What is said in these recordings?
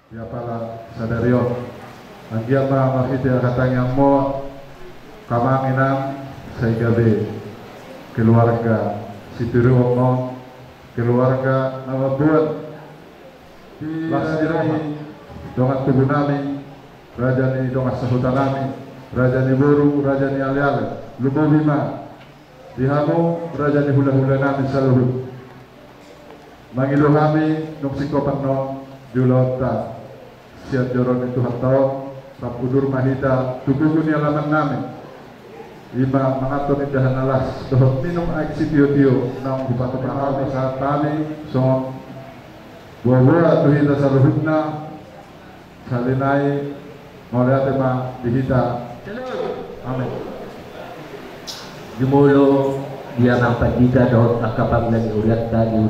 ya pala sadarion anggian ma makita katanya mo kamanginan sa gabi keluarga si Piruong keluarga nama buat lasirahi dongan tubuh nami raja ni dongan sahutan nami raja ni buru raja ni ale-ale lubo bima dihamu raja ni hula-hula nami saluhut mangilu kami nung sikopan nong julota siat joron itu hatau sapudur mahita tubuhun ni alaman nami ima mangaton indahan alas dohot minum aik si tio-tio nang bupati pangkal saat kami song buah-buah tuhita saluhutna salinai mauliate ma dihita amin jumulo dia nampak tiga dohot akapang dan uriat daun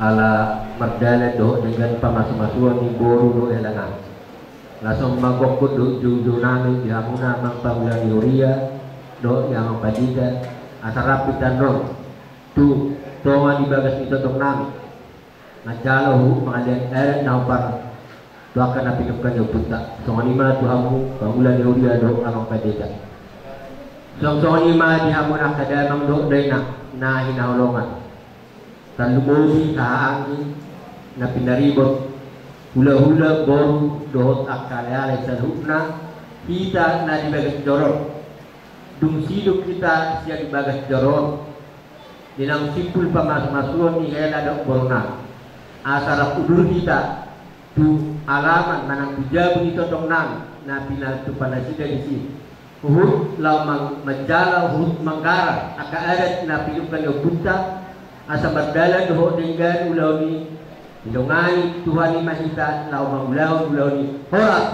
ala merdala dohot dengan pamasuk-masuan ni boru do elangan langsung magokut do juju nami dihamuna mang pangulang yuria do yang padida asarapi tanong tu tonga di bagas itu tong nami najalo mangalian eret naupar do akan napinupkan yo puta songa lima tu hamu pangulang yuria do ang padida songa lima dihamuna kadamang do dayna na hinahulongan talumusi kahaangi na pinaribot hula-hula boru dohot akale-ale salhupna kita na di bagas jorong dung siduk kita siya di bagas jorong dinang simpul pamas-masuan ni hela dok borona asara udur kita tu alaman manang tujabu ni totong nang na pinal tu panasida di sini uhud lau majala uhud manggara aka adat na pinukan yo punta asa berdala dohot dengan ulau ni Ilungai Tuhan ni mahita lau mangulau ni horas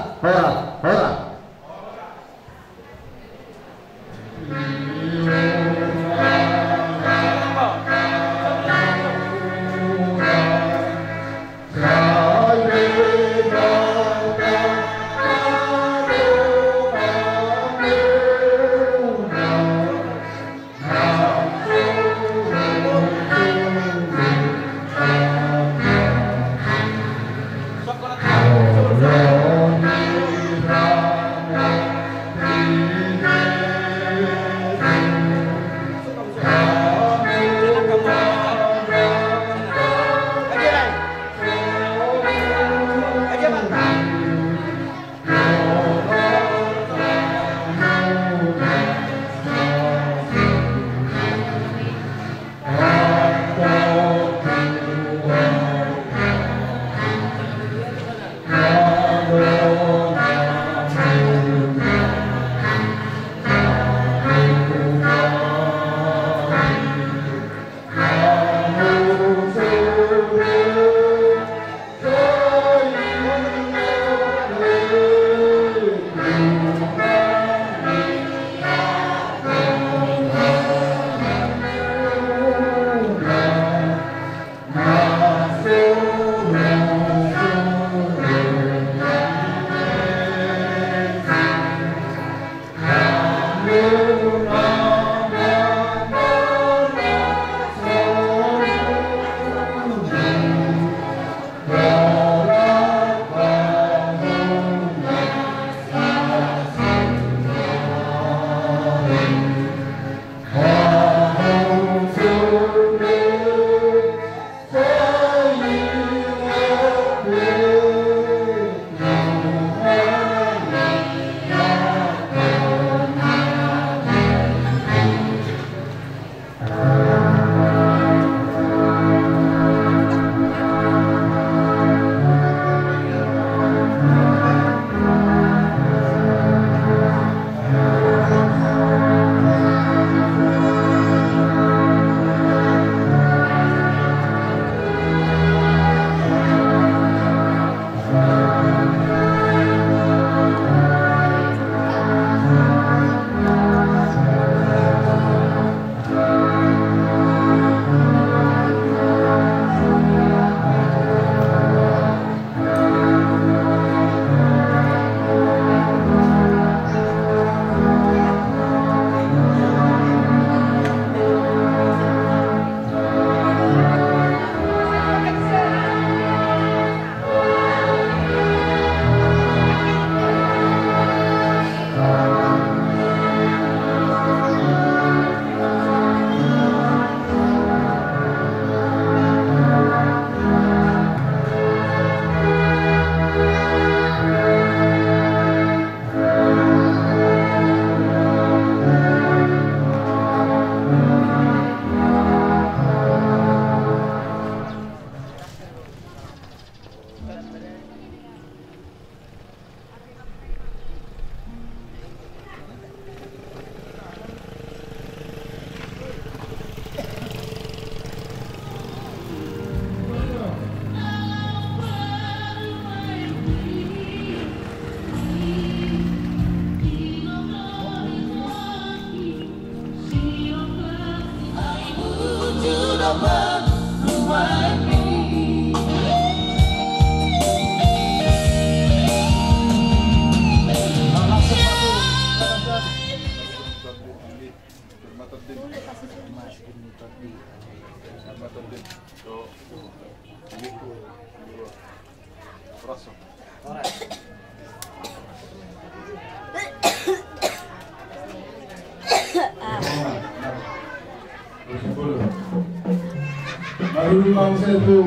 Baru mau saya itu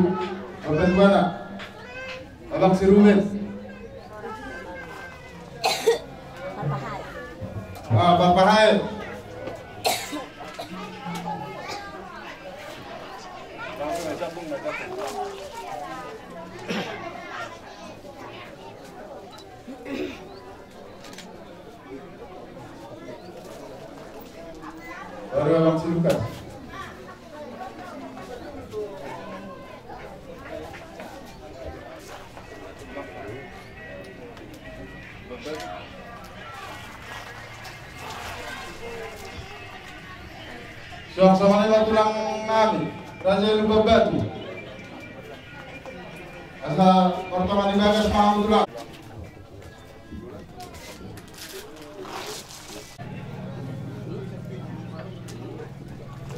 abang mana? Abang si Ruben. Bang Pahai. Baru abang si Lukas. Sama-sama lewat tulang kami, Raja Lupa Batu. Asa pertama dibagas mau tulang.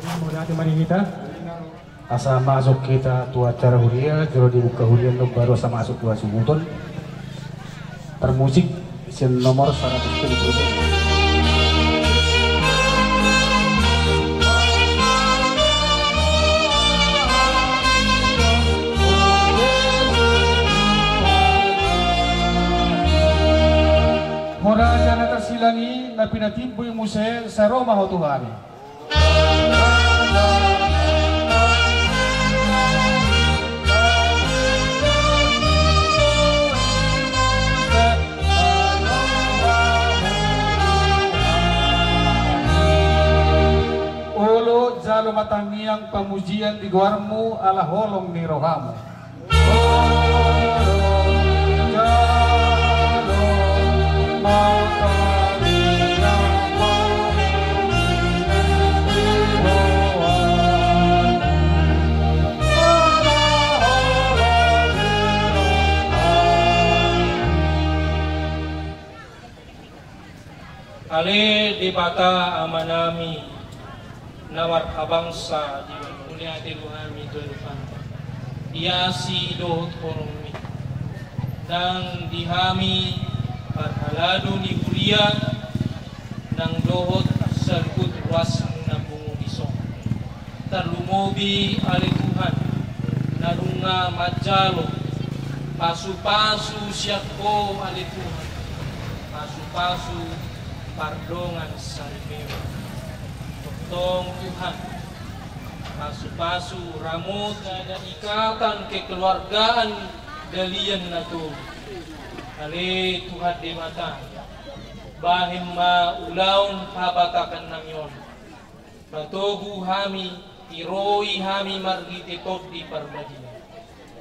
Menggunakan mari kita asa masuk kita tua acara huria, jero dibuka huria untuk baru asa masuk tua sumuton. Termusik sin nomor 170. Mora jana tersilani na pinatimpo yung musel sa Roma ho Tuhan. Ulo jalo matangiang pamujian di guarmu ala holong ni rohamu. Ale di bata amanami nawar kabangsa di mulia Tuhan Tuhan iasi dohot horongmi dan dihami parhalado ni Huria nang dohot salkut ruas na bungubiso tarlumobi ale Tuhan narunga majalo pasu-pasu siako ale Tuhan pasu-pasu pardongan salmeo tong Tuhan pasu-pasu ramot ada ikatan kekeluargaan dalian na to ale Tuhan di mata bahim ma ulaun habatakan nang yon batogu hami tiroi hami margititot di parbadi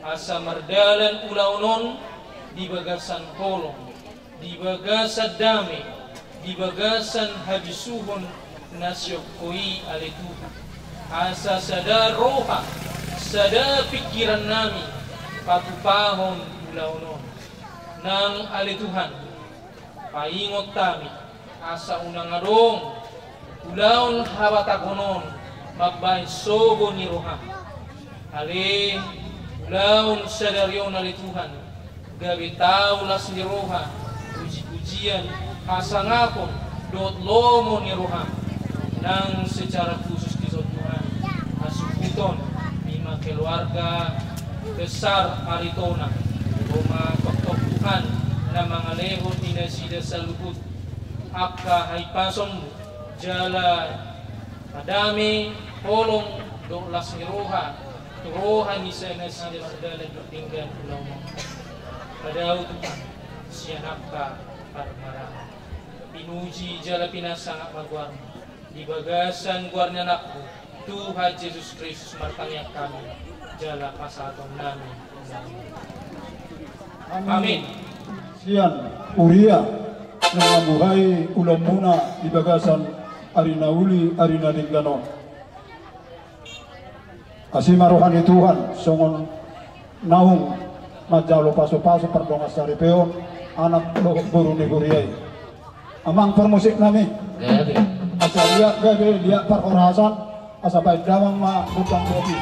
asa mardalan ulaunon di bagasan kolong di bagasan dame di bagasan habisuhon nasyokoi ale Tuhan asa sada roha sada pikiran nami patupahon ulaunon nang ale Tuhan paingot tami asa unang adong ulaon habatagonon magbay sogo ni roha ale ulaon sadaryon ale Tuhan gabi taulas ni roha puji-pujian kasangapon dot lomo ni roha nang secara khusus di Tuhan asuputon lima keluarga besar Aritona Roma Paktok Tuhan na mga lehon inasida sa lukut akka haipasom jala madami polong dolas ni roha Tuhan isana sila mardalan bertinggan pulau mo. Padao Tuhan, siya napa parmarama. Pinuji jala pinasangak magwarmo. Di bagasan guarnya nakku, Tuhan Yesus Kristus martangyak kami. Jala pasatong namin. Amin. Sian Uria nangamuhay ulam muna di bagasan arina uli arina dinggano. Kasih rohani Tuhan songon naung majalo paso-paso perdongas dari peon anak lohok buru neguriai amang permusik nami asa lihat gede dia perhorasan asa baik dawang ma butang kopi.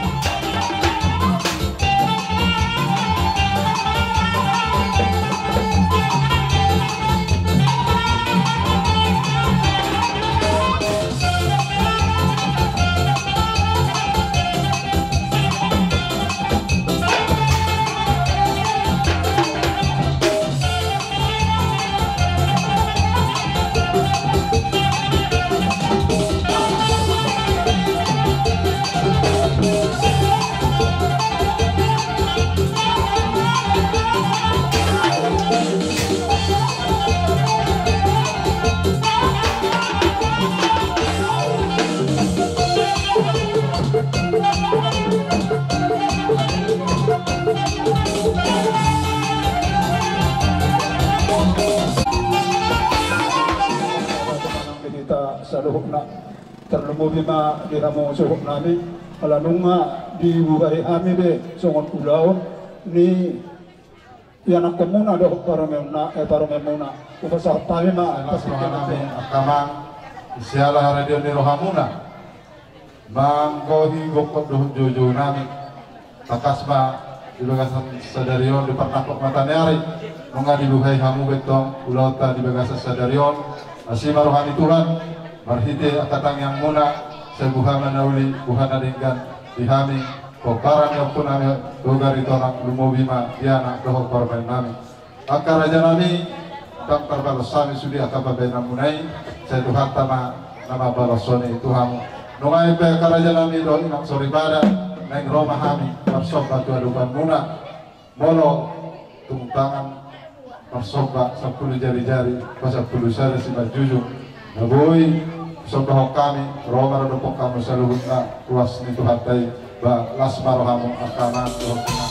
Saluhukna terlumubi ma diramo suhuk nami alanunga di buhay ami de songon ulaon ni yanak komuna do paromemna paromemuna upasah tami ma Nami akamang isialah radio ni rohamuna mangkohi gokot doh jojo nami takasma di bagasan sadarion di pernaklok mata neari nunga di buhay hamu betong ulauta di bagasan sadarion asima rohani Tuhan marhide akatang yang muna sebuha manauli buhana dinggan dihami kokaran yang pun nami dogari torang lumobima diana dohok korban nami akar raja nami tak terbalas sami sudi akapa bena munai saya Tuhan tama nama balasoni Tuhan nungai pe akar raja nami doh inang sori pada naik Roma hami marsoba tu adukan muna molo tung tangan marsoba 10 jari-jari pas 10 sari si jujung naboi sokoh kami Roma rodopok kamu seluruhnya luas ni Tuhan tay ba lasma rohamu akana rohna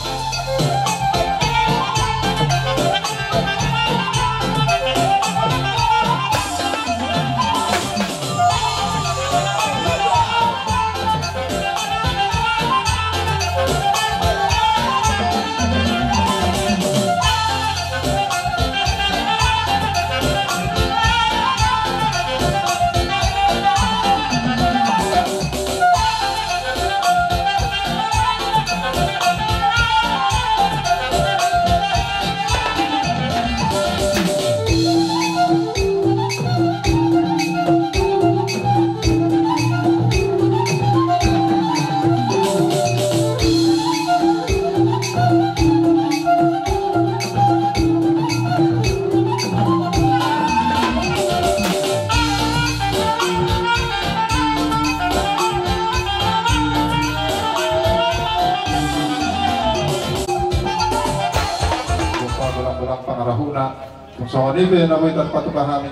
Soalnya namoy terpatu kami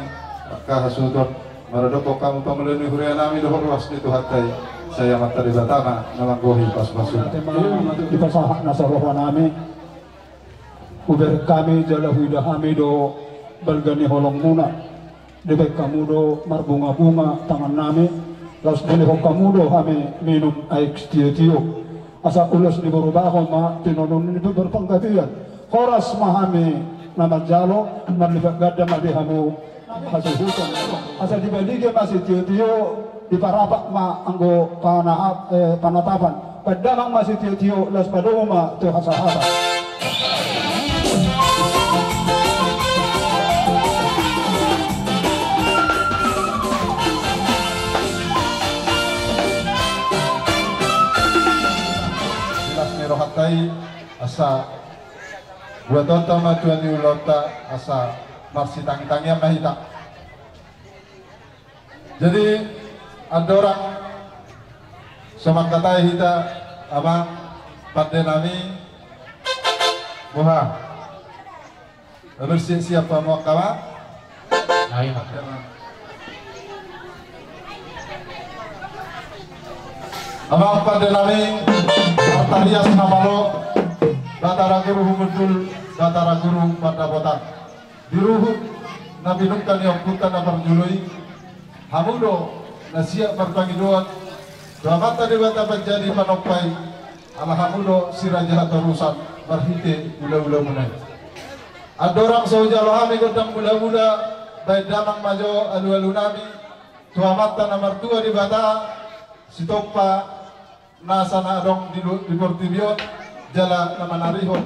kahasudon maradoko kamu pameleni huria nami dohor luas itu hatai saya materi batama nalanggohi pas-pasun di pasah nasarohwa nami uber kami jala huida kami do balgani holong muna debek kamu do marbunga-bunga tangan nami laus denehok kamu do kami minum air tio-tio asa ulas di berubah ma tinonon itu berpangkatian koras mahami nama jalo marlibat gada madihamu hasil hukum asal dibandingkan masih tio-tio di parapak ma anggo panatapan padamang masih tio-tio las padoma tu hasahaba jelas ni rohatai asa buat tonton majuan di ulota asa marsi tang-tangnya mahita. Jadi ada orang semangatai kita abang Pada nami Boha bersiap-siap mau kawan. Ayo. Abang pada nami Artarias Namalo Batara Guru Humudul Batara Guru pada botak diruhut Nabi Nukkan yang putan apar jului Hamudo nasiak berpangidoan doa mata dewata menjadi panopai Alhamdulillah sirajah terusan berhiti ula-ula munai adorang saujalo hami godang mula-mula baik damang majo alu-alu nami tua mata nomor 2 di bata sitopa nasana adong di Portibion jala nama narihon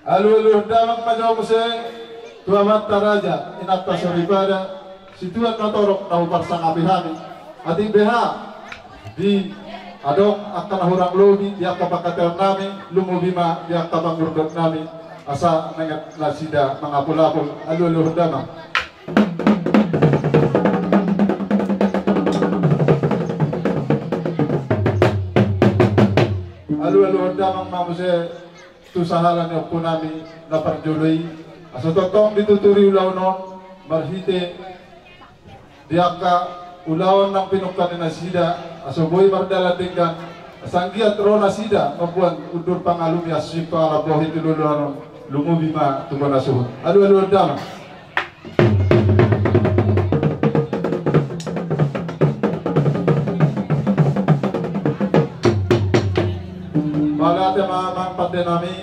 alu-alu damang majo muse tua mata raja inata soribada situan notorok tahu parsang abihami ati BH di adong akan hurang lobi dia kapakatel nami lumubima dia kapangurdok nami asa nengat nasida mangapul-apul alu-alu dama alu-alu dama mamuse tu sahalan yang punami naparjului asa totong dituturi ulaunon marhite diaka ulawan ng pinukan na sida asoboy mardala tinggan sanggiat rona sida mabuan udur pangalumi asiko ala bohi tululuhanon lumubima tubana suhut alu-alu dama bagate mamang pada nami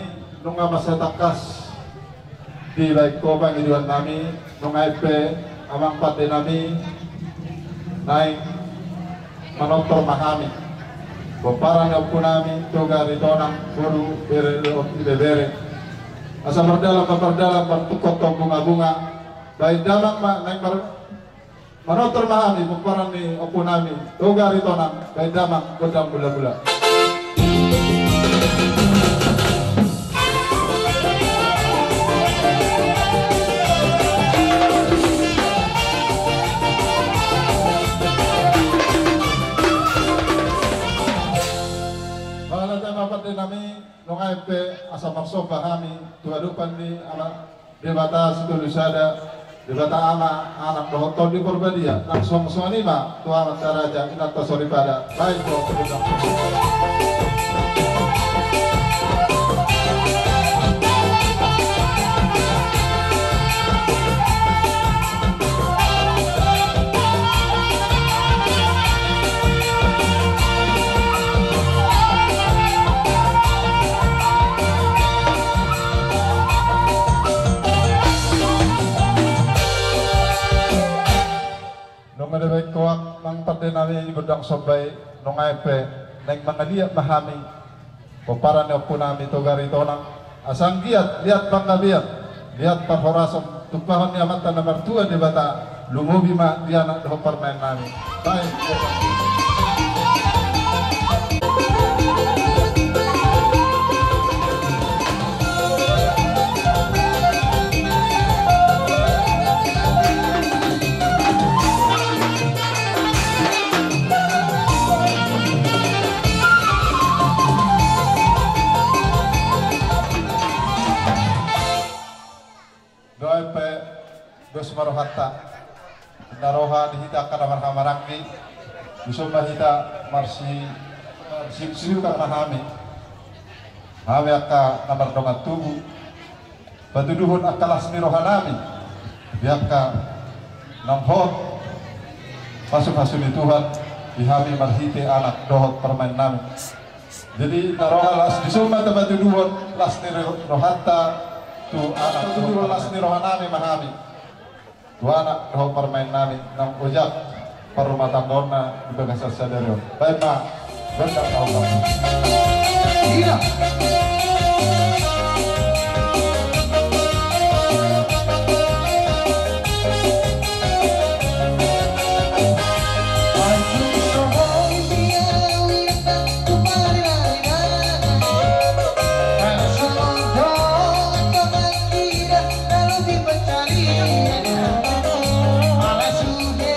nunga masatakas di baik ko pangiduan nami nunga ipe amang pada nami naik manontor mahami Baparang yang punami toga ritonang boru bere asa berdalam bertukot tong bunga-bunga baik dalam naik manontor mahami baparang ni opunami toga ritonang baik dalam godang bula-bula nami nongai pe asa makso pahami tuadupan di anak debata situlusada debata ama anak dohoton di Purbadia langsung sonima tua anak taraja inata soribada baik ko Madaway koak mang pada nami ibudang sobay nongai pe neng mangaliat mahami paparan yang punami togari tonang asang giat lihat panggabiat lihat parhorasom tumpahan ni amatan nomor 2 di bata lumubi ma dia nak doh permain nami baik dos marohata naroha dihita kana marhamaranggi bisumba hita marsi siu kana mahami hame akka namar dongat tubuh batuduhun akalas mirohanami biaka namhot masuk hasuni Tuhan dihami marhite anak dohot permain nami jadi naroha las bisumba batuduhun las nirohata tu anak tuduhun las nirohanami mahami dua anak roh permain nami nang ujak perumah tanggona di bagasas sadario baik ma bendak Allah iya Sudah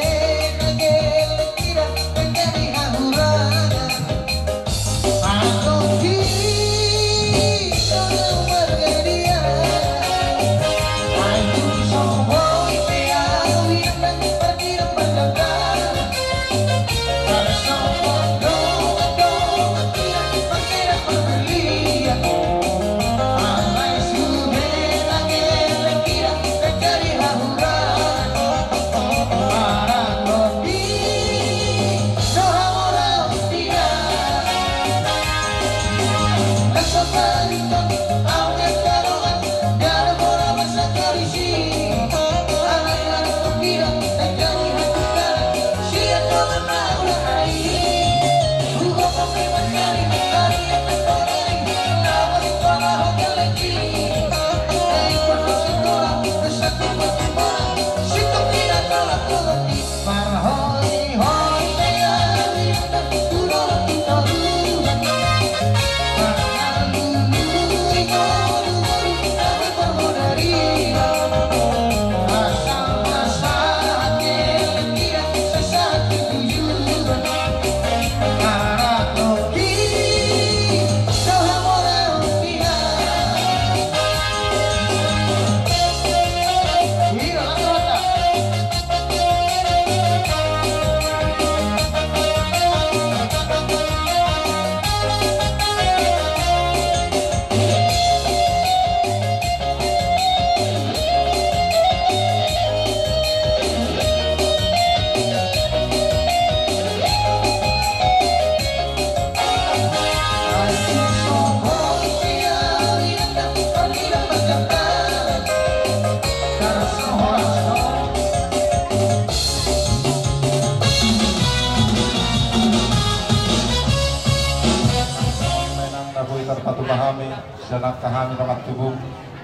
patu pahami senak kahami nongat tubuh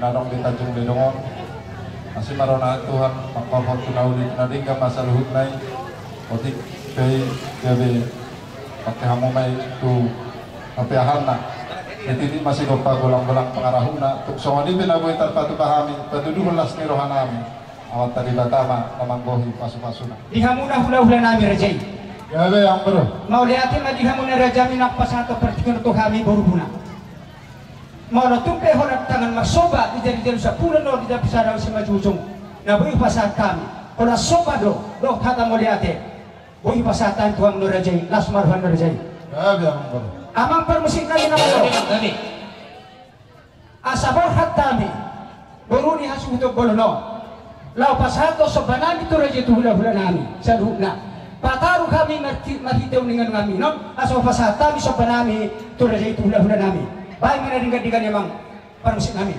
nanong di Tanjung Lidongon masih marona Tuhan mengkofot tunauli tunadika masa luhut nai otik kei gabe pakai hamumai tu tapi ahanna ini masih lupa golang-golang pengarahuna tuk songoni pinaboy tarpatu pahami patuduhun lasni rohanami awat tadi batama namanggohi pasu-pasuna dihamuna hula-hula nami rajai gabe yang bro mau lihatin na dihamuna raja minak pasato pertikun tu kami borubuna mau tumpe horat tangan masoba di jari sa pulan no di dapat sadar si majujung na bui pasat kami kalau soba do kata mau lihatin bui pasatan tuang no rajai lasmarhan rajai gabe yang bro amang permusik lagi nama lo asabor hatami boruni hasuto bolono lau pasato sobanami tu raja tu hula-hula nami sadhuna pataru kami mahitaw dengan kami no aso pasatami sobanami tu raja tu hula-hula nami baik mana dengan emang permusik nami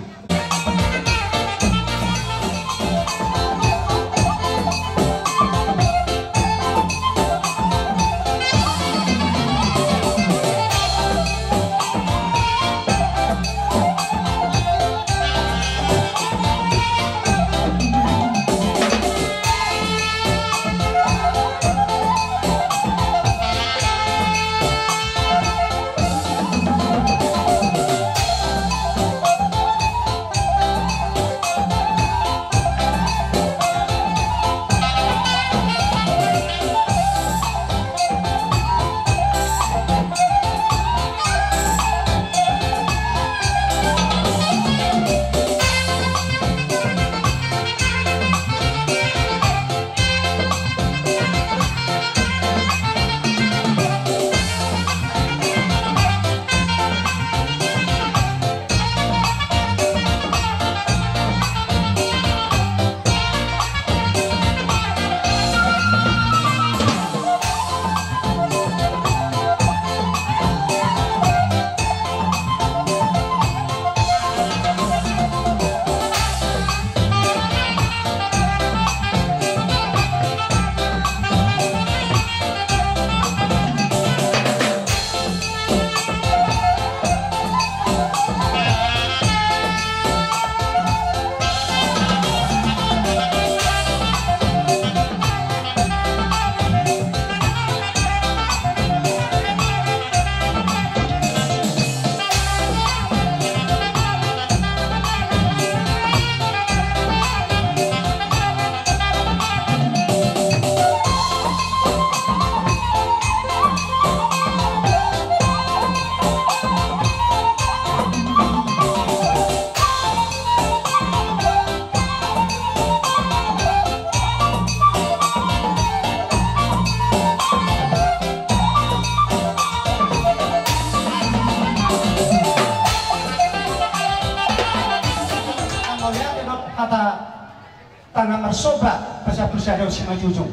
soba pasapulsa daw si majujung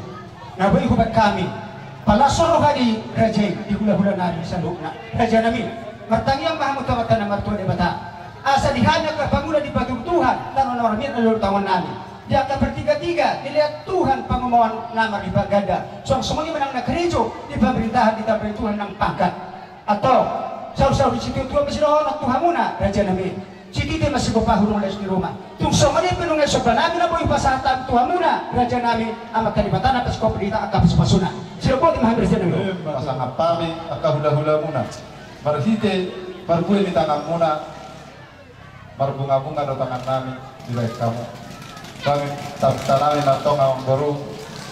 na bui hubat kami pala soro hadi rajai di hula-hula nari sa lukna raja namin martangiang mahamutawatan na martua de bata asa dihanya ka pangula di patung Tuhan tanong na ramit alur tawan namin di angka bertiga-tiga dilihat Tuhan pangumawan nama di bagada so semuanya menang nakarejo di pemerintahan di tabri Tuhan ng pangkat atau saur-saur di situ Tuhan masih Tuhan muna raja namin si titi masih kupahulong les di rumah tung somani penungay sopa namin na po ipasatan Tuhan muna raja namin amat kalibatan atas koperita akap sepasuna sila po di mahamir siya namin pasang apami akahula-hula muna marhite marbuhay ni tangan muna marbunga-bunga do tangan namin di baik kamu kami tapta namin na tong ang baru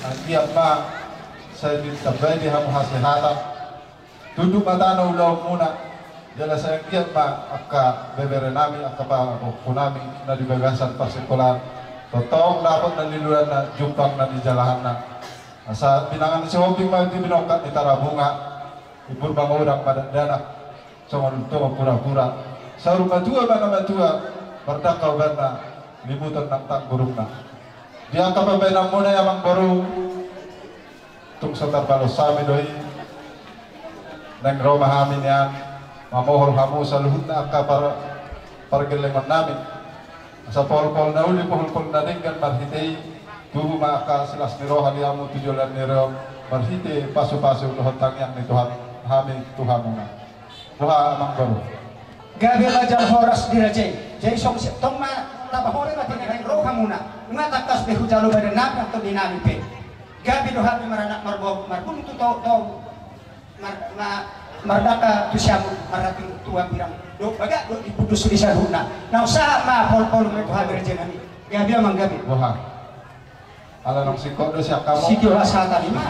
ang tiap ma sa sabay di hamu hasihata duduk mata na ulaw muna jala sa kiat ma akka bebere nami akka pa ko nami na dibagasan pa sekolah totong dapat na liluran na jumpang na di jalahan na sa pinangan si hobing ma di binokat di tarabunga ibur bang orang pada dana sama luto pura-pura sa rumah tua mana matua berdakau berna limutan nak tak burung na dia akka pa benang muna yamang baru tung sa tarbalos sami doi nang rumah amin yan mamohol hamu sa luhut na akka para gelengan namin sa pol-pol na uli pol-pol na ringgan marhitei tubu maaka silas niro haliamu tujulan niro marhite pasu-pasu luhut tangyang ni Tuhan hami Tuhan muna buha amang baru gabi majal horas dirajai jadi song tong ma taba hore ma tinggal roh hamuna ngata kas behu jalo badan nak atau dinami pe gabi doha marana marbog marbun tu to mardaka tu siamu marating tua pirang do baga do dipudus di saruna na usaha ma pol me tuha dirajai nami gabi amang gabi wah ala nang sikot do siap kamu sikio asa tadi mah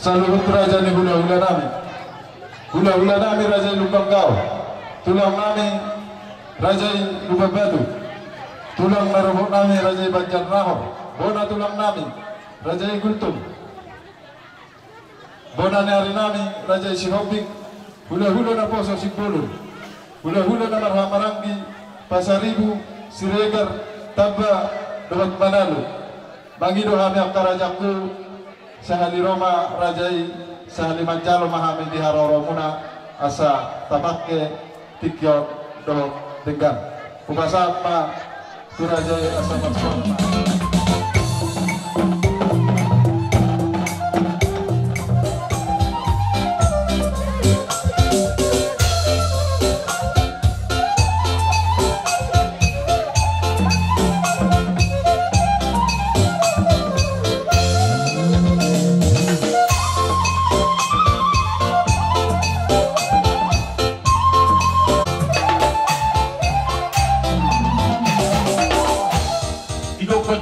Saluhut raja ni hula-hula nami. Hula-hula nami raja lubang kau. Tulang nami raja lubang batu. Tulang narobok nami raja banjar rahor. Bona tulang nami raja gultum. Bona nari nami raja sihobik. Hula-hula na poso sibulun. Hula-hula na marhamaranggi Pasaribu Siregar Tabba Dawat Manalu. Bagi doa kami akarajaku sahali Roma rajai sahali Mancalo mahami di haroro muna asa tabakke tikyo do dengan kubasa ma tu rajai asa maksud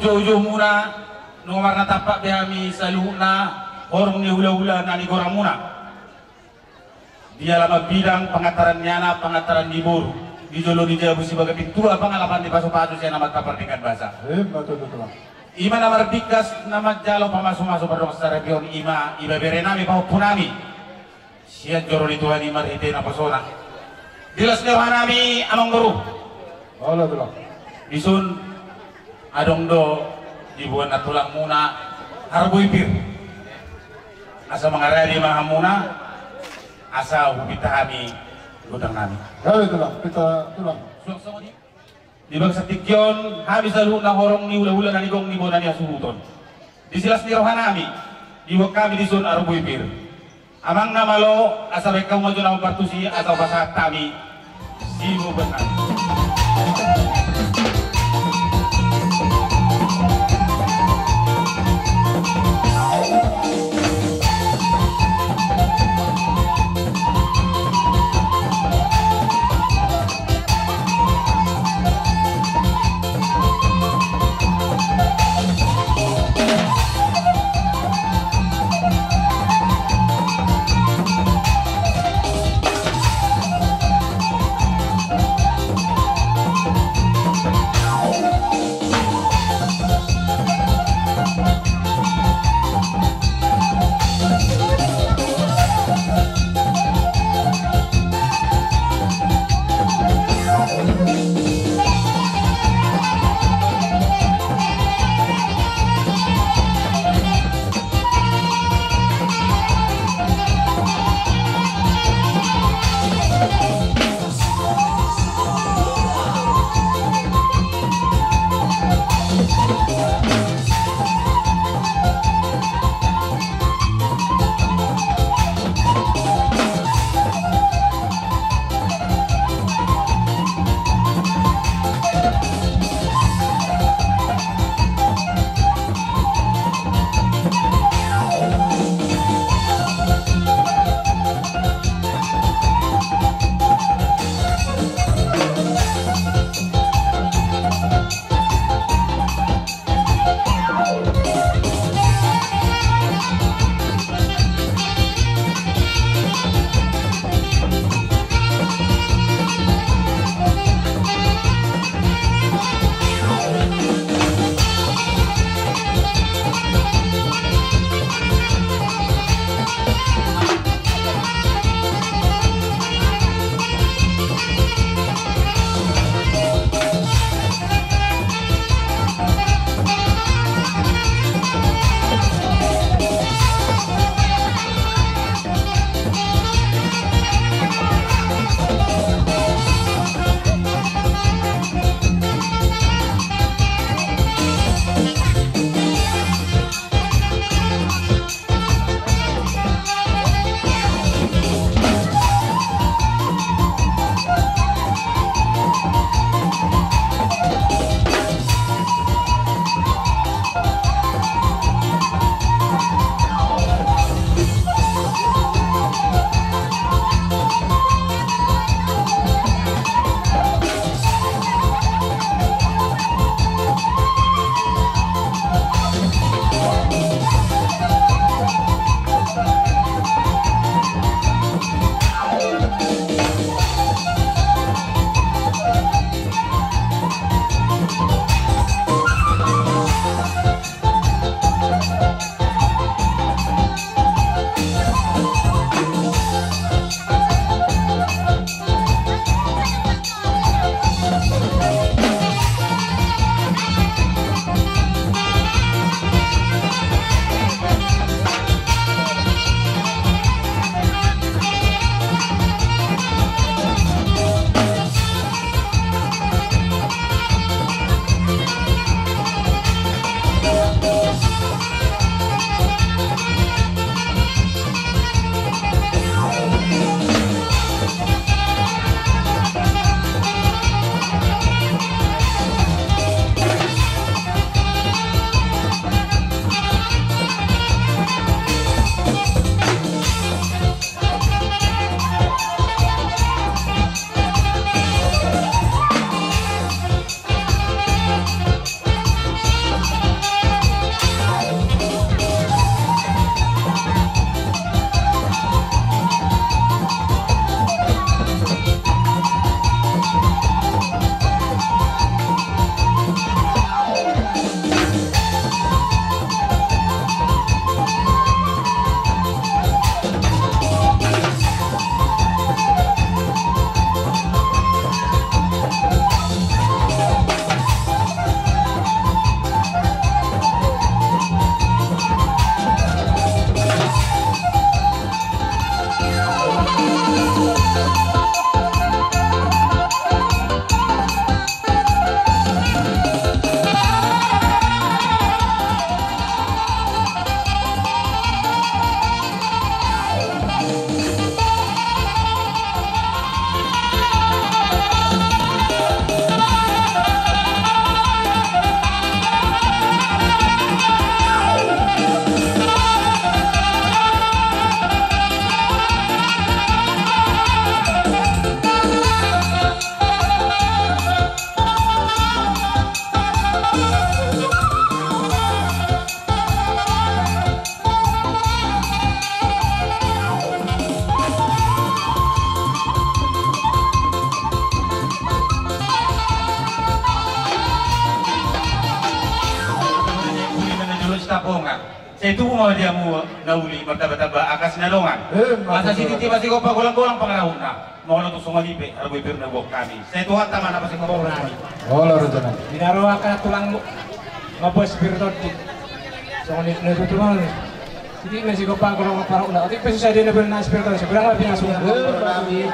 Jojo muna no warna tapak behami saluhna orang ni hula-hula nani gorang muna dia lama bidang pengataran nyana pengataran di boru di jolo di jabu sebagai pintua pengalaman di pasu-pasu saya nama kapartikan bahasa betul ima nama bikas nama jalo pamasu-masu pada secara region ima bere nami pau punami sian joro di Tuhan ima ite na pasona dilas dewa nami amang boru Allah tuh isun adong do ibuan na tulang muna harboy pir asa mangaradi mahamuna asa hubita kami gudang namin. Kali tulang, kita tulang. Di bang sa tikyon, habis lalu na horong ni hula-hula na nigong ni Bonan niya suhuton. Di silas ni Rohanami, diwak kami di zon Arboy Pir. Amang namalo, asabay kang maju na partusi, asaw pasahat kami, di mo benar. Saya itu mau dia mau nauli martaba-taba akas nalongan. Masa si titi pasti ko pagulang-gulang pangarahon na. Mau untuk semua libe, harus bibir na buat kami. Saya tuhan taman apa sih ngomong kami. Oh, lah rencana. Dinaruh ka tulang mabos spiritot di. So nit tulang. Jadi masih ko pagulang parang na. Otik pesi saya dinabel na spiritot. Seberang lebih langsung. Kami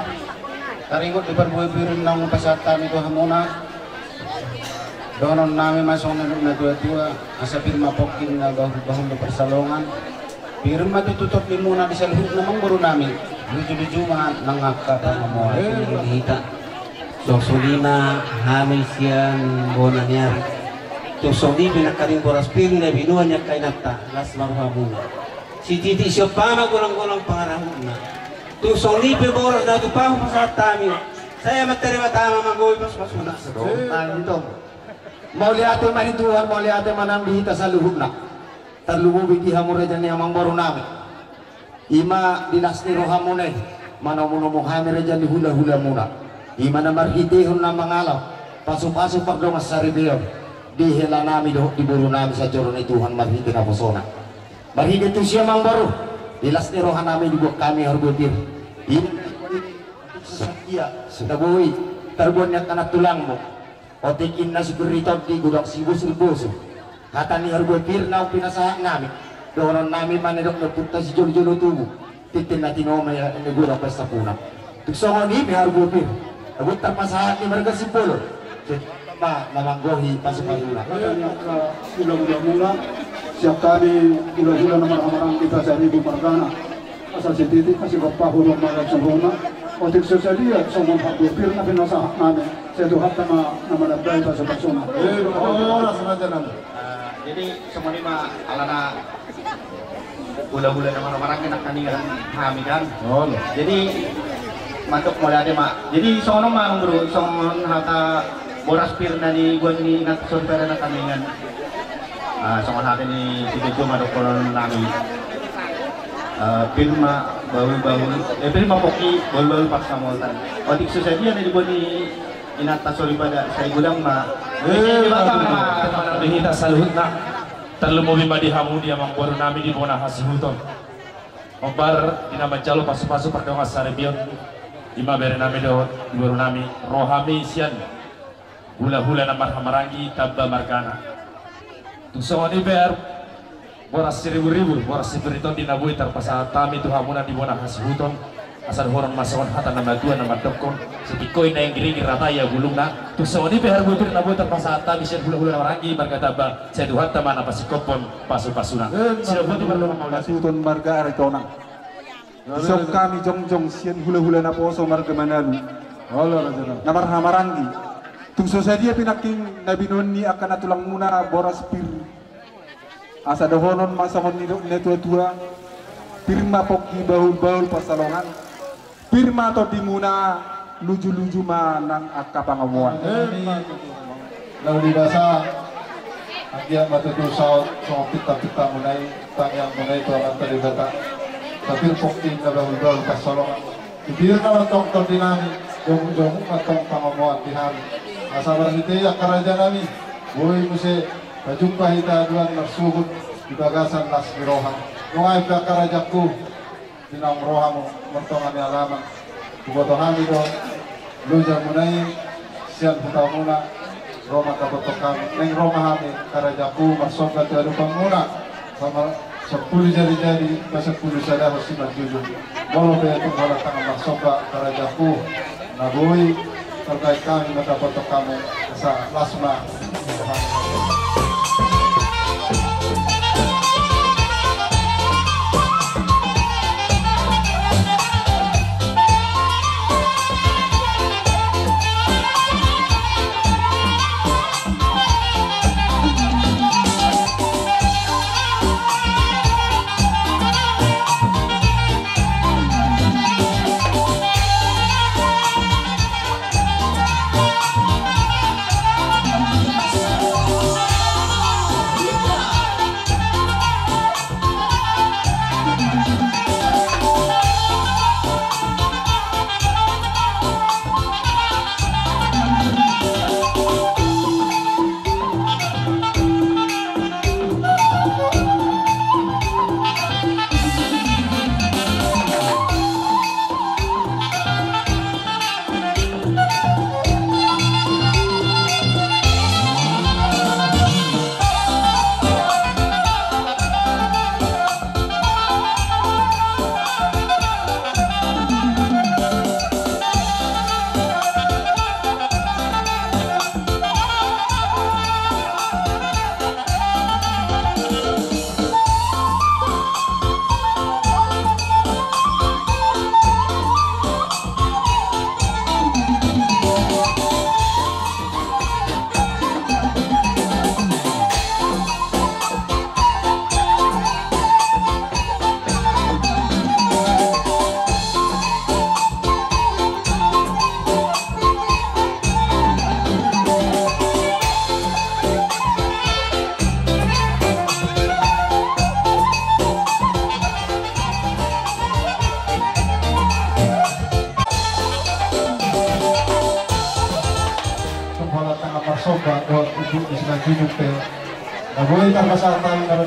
taringot di perbuibirin ng pasatan itu hamuna. Doon namin masong na dua-dua asa pirma pokin na bahong persalongan. Pirma tututup din muna di sa luhut namang guru namin. Luju-luju mga nangaka mo hita. So sulina hamil siyan bona niya. To soli binakaring boras pili na binuan niya kay nata las maruhamuna. Si titi siya pama gulang-gulang pangarahon na. To soli boras na tupang pasatami. Saya materi matama magoy pas masuna sa doon. Ito. Mau lihat mani Tuhan, mau lihat manang dihita sa luhut na. Terlububig di hamur rejan ni amang baru nami. Ima dinasti rohamune, manamuno muhamir rejan di hula-hula muna. Ima na marhitihon na mangalaw, pasok-pasok pagdongas sa ribiyon. Di hela nami do di buru nami sa joron ni Tuhan marhiti na posona. Marhiti tu siya mang baru. Dilas ni rohan nami dibuat kami harbutir. Ini sekia sudah bui terbuatnya tanah tulang mo. Otikin na siguritot di gudang sibus-sibus. Kata ni harboy pirnaw pinasahan namin. Doon namin manedok na punta si Jolo-Jolo tubo. Titin na tinomay ang gudang pesta punang. Tugsongon ni may harboy pir. Abot tapasahan ni Marga Sipolo. Ma namanggohi pasupalula. Ulang-ulang mula. Siap kami gula-gula naman amarang kita sa Ribu Margana. Asal si Titi kasi kapahulong mga sumuna. Otik sesadia semua hampir na pinasahan namin. Saya tuhat nama nabay pa sa persona. Oh, rasa nanti. Jadi semua ini mah alana gula-gula nama orang kena kaningan hamidan. Oh, Jadi mantuk mulai ada mak. Jadi sono mang bro, sono hata boras pirna ni gua ni nat sonpera na kaningan. Sono hata ni situ mantuk konon nami. Pirma pirma poki bol-bol pas kamoltan. Otik sesadia ni gua ni inata soli pada saya gudang ma. Dihita sa luhut na. Terlumubing madihamu dia mangkuaro nami di bona hasihuton. Ombar dinamajalo pasu-pasu pardongas sa rebiyon. Ima bere nami do guru nami rohami sian. Hula-hula na marhamarangi tabba margana. Tusongan iber boras 1000 boras siberiton dinabui terpasa tami tuhamuna di bona hasihuton. Asal horon masakon hata nama dua nama dokon setikoy na yang giring rata ya gulung na tusongan iber bubir nabu terpasa tami sian hula-hula na marangi berkata ba saya tuhan teman apa sikopon pasu-pasuna. Sila buat berlomba maulah Suton marga aritona. Sok kami jong-jong sian hula-hula na poso marga manalu. Allah rencana. Namar hamarangi. Tungso sadia pinaking nabinon ni akan atulang muna boras pir. Asa dohonon masakon ni netua-tua. Pirma poki bahul-bahul pasalongan. Pirma to di muna luju-luju manang akapangamuan. Lalu di dasa agia matutusaw so kita munay tangyang munay to ang talibata. Tapi poki na bahul-bahul pasalongan. Ibir naman tong dinami jong atong pangamuan dinami. Asa barangiti akaraja nami. Boy muse pajumpa hita duan narsuhut di bagasan las mirohan. Nung ay kakarajakku dinang rohamu mertongan ni alaman kubotohan itu luja munai sian huta muna roma kabotokan neng roma hami karajakku masuk ke jadu pamuna sama 10 jadi masa 10 sada harus jujur bolo be itu bola tangan masuk ke karajakku nagui terkait kami kamu asa lasma. tengah marsoba do ibu di sebelah junuk pe nabuhi terbasatan karena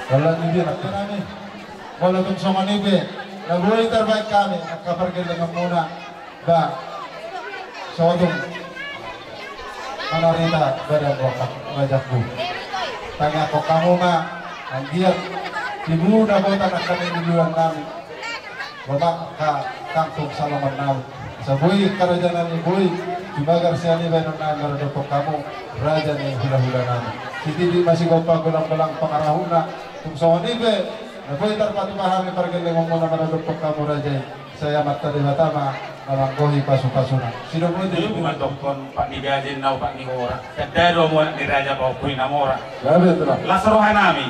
dalam ini nak kami bola tum sama nibe nabuhi terbaik kami kabarkan dengan muna ba sodom manarita badan wakaf ngajakku tanya kok kamu mah anjir ibu dah bawa tanah kami di luar kami bapak ka kampung Salaman Naut sabui kerajaan ibui dibagar siani benon nagar dopok kamu raja ni hula-hula nami siti di masih gopa gulang-gulang pengarahuna tum sawani be nabui terpatu pahami pergele ngomong nama dopok kamu raja saya mata di matama nalanggohi pasu-pasuna sido pun Dulu kumatongkon Pak ni Gajin nau Pak ni Ora kadaro mo ni Raja Paupuin Namora labe itulah lasarohan nami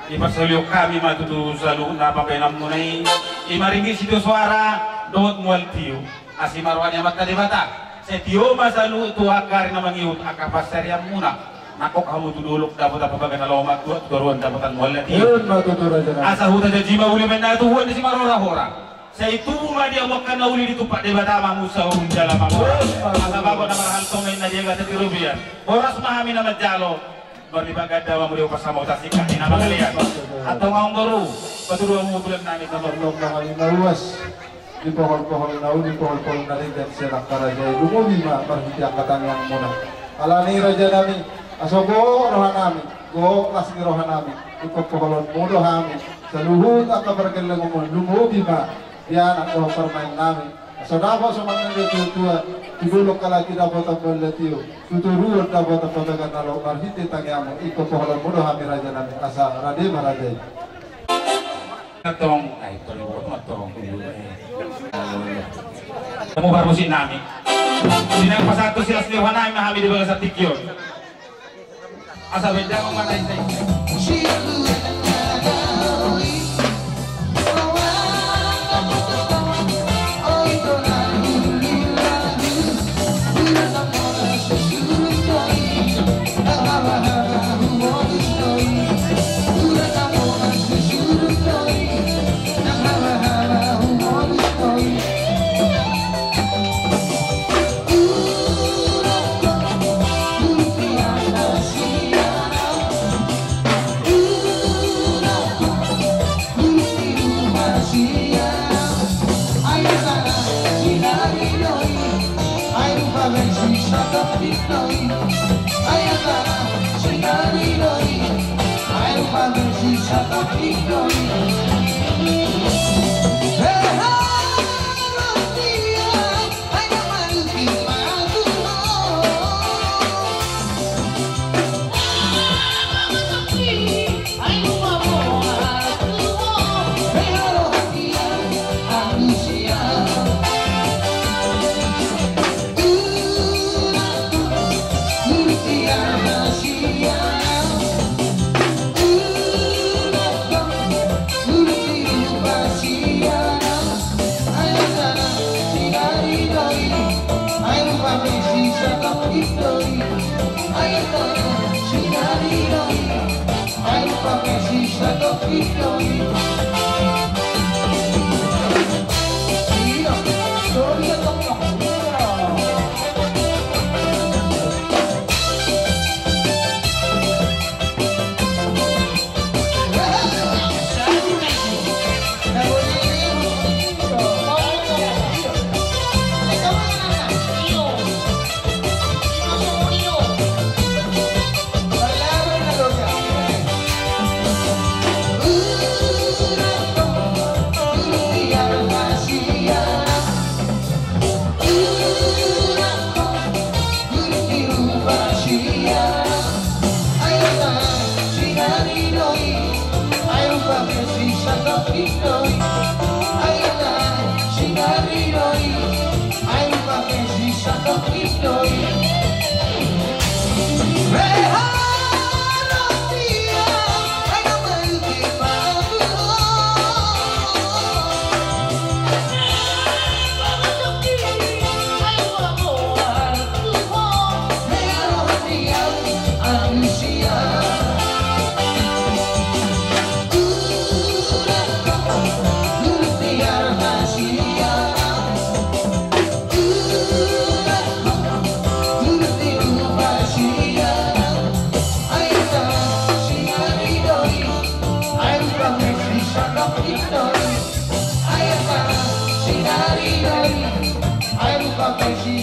ipasalyo kami matutu salu na papenam munay imaringi sito suara dot mual tiyo asi marwanya mata di bata setiyo masalu tu akar na mangiut akapasaryam muna nakok kamu tudulok dapat apa bagan alomat tuat turuan dapatan mual tiyo asa huta jima uli menatu huan si marora hora sa itu ma dia makan uli ditupak di bata mamusa unjala mamu asa bago na marahal tongay na dia gata tirubian oras mahami na majalo berlibat dawa mulia pasama utasika ini nama kalian atau ngomong baru paturu mau bulan nani nomor kali luas di pohon-pohon naun di pohon-pohon nari dan serak raja ibu lima berhenti angkatan yang muna alani raja nami asogo rohan nami go lasni rohan nami ikut pohon mudo kami seluruh tak berkelang ngomong lumu bima dia anak doh permain nami Sodabo semangat itu tua dibuluk kalau tidak dapat berlatih tuturu dapat pegangan kalau marhiti tangiamu ikut pohon muda kami raja nami asa rade maraja tong ay tolong matong kamu baru si nami sinang pasatu silas liwan nami mahami di bagas tikyon asa benda kong matay tay She